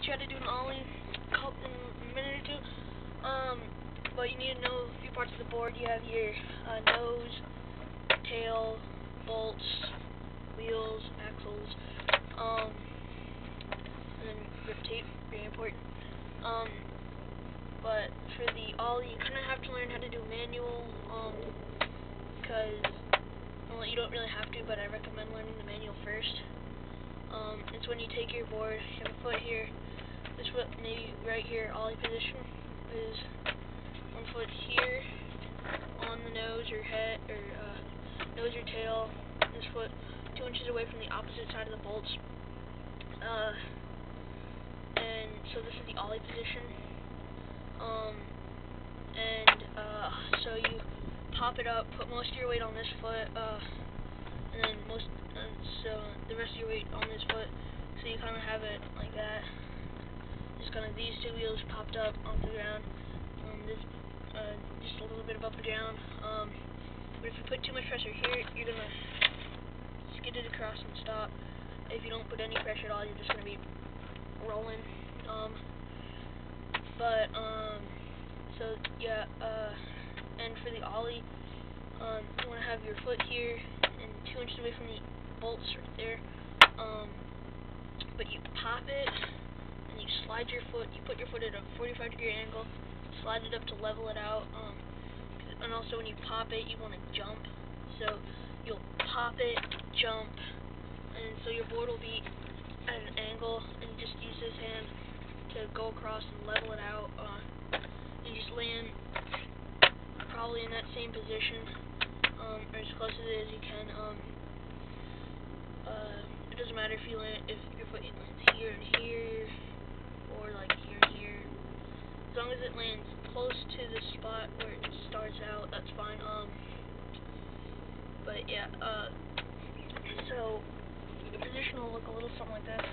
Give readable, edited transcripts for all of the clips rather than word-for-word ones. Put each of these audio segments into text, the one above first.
you how to do an ollie in a minute or two. But you need to know a few parts of the board. You have your nose, tail, bolts, wheels, axles, and then grip tape, very important. But for the ollie, you kind of have to learn how to do manual, because, well, you don't really have to, but I recommend learning the manual first. It's when you take your board, you have a foot here, this foot maybe right here, ollie position, is one foot here on the nose or head, or nose or tail, this foot 2 inches away from the opposite side of the bolts. And so this is the ollie position. So you pop it up, put most of your weight on this foot, and then so the rest of your weight on this foot, so you kind of have it like that. Just kind of these two wheels popped up onto the ground. This just a little bit above the ground. But if you put too much pressure here, you're gonna skid it across and stop. If you don't put any pressure at all, you're just gonna be rolling. So yeah, and for the ollie, you want to have your foot here and 2 inches away from the bolts right there. But you pop it and you slide your foot. You put your foot at a 45-degree angle, slide it up to level it out. And also when you pop it, you want to jump. So you'll pop it, jump, and so your board will be at an angle, and you just use this hand to go across and level it out. You just land probably in that same position, or as close as it is you can. It doesn't matter if your foot lands here and here, or like here and here. As long as it lands close to the spot where it starts out, that's fine. But yeah, so the position will look a little something like this.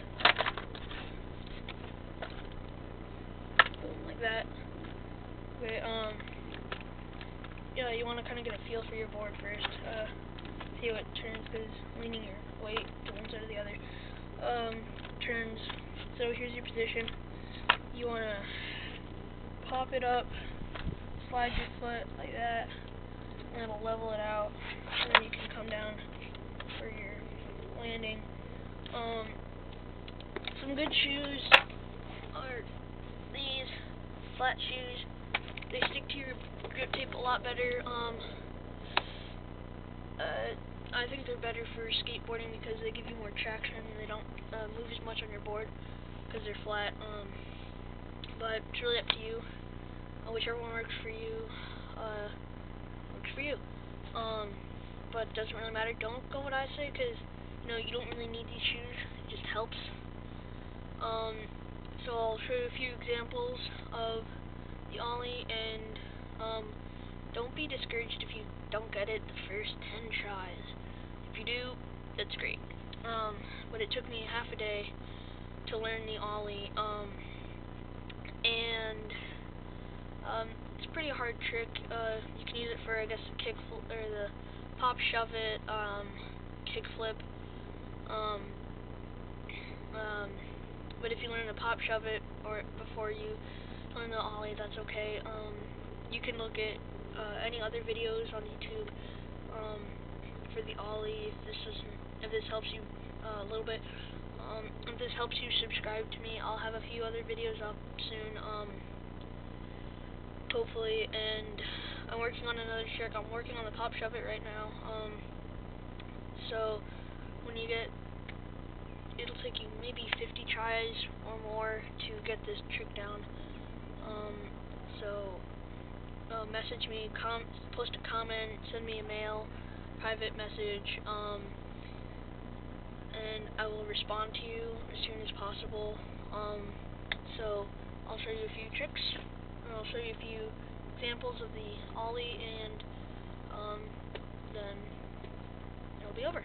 Like that. Okay, yeah, you want to kind of get a feel for your board first. See how it turns, because leaning your weight to one side or the other turns. So here's your position. You want to pop it up, slide your foot like that, and it'll level it out, and then you can come down for your landing. Some good shoes are these flat shoes. They stick to your grip tape a lot better. I think they're better for skateboarding because they give you more traction and they don't move as much on your board because they're flat. But it's really up to you. Whichever one works for you, works for you. But it doesn't really matter. Don't go what I say, because you don't really need these shoes. It just helps. So I'll show you a few examples of the ollie, and don't be discouraged if you don't get it the first 10 tries. If you do, that's great. But it took me half a day to learn the ollie, and it's a pretty hard trick. You can use it for, I guess, the kick or the pop, shove it, kick flip. But if you learn to pop, shove it, or before you learn the ollie, that's okay. You can look at any other videos on YouTube for the ollie. If this helps you a little bit, if this helps you, subscribe to me. I'll have a few other videos up soon, hopefully. And I'm working on another trick. I'm working on the pop, shove it right now. So when you get, it'll take you maybe 50 tries or more to get this trick down. So message me, post a comment, send me a mail, private message, and I will respond to you as soon as possible. So I'll show you a few tricks, and I'll show you a few examples of the ollie, and then it'll be over.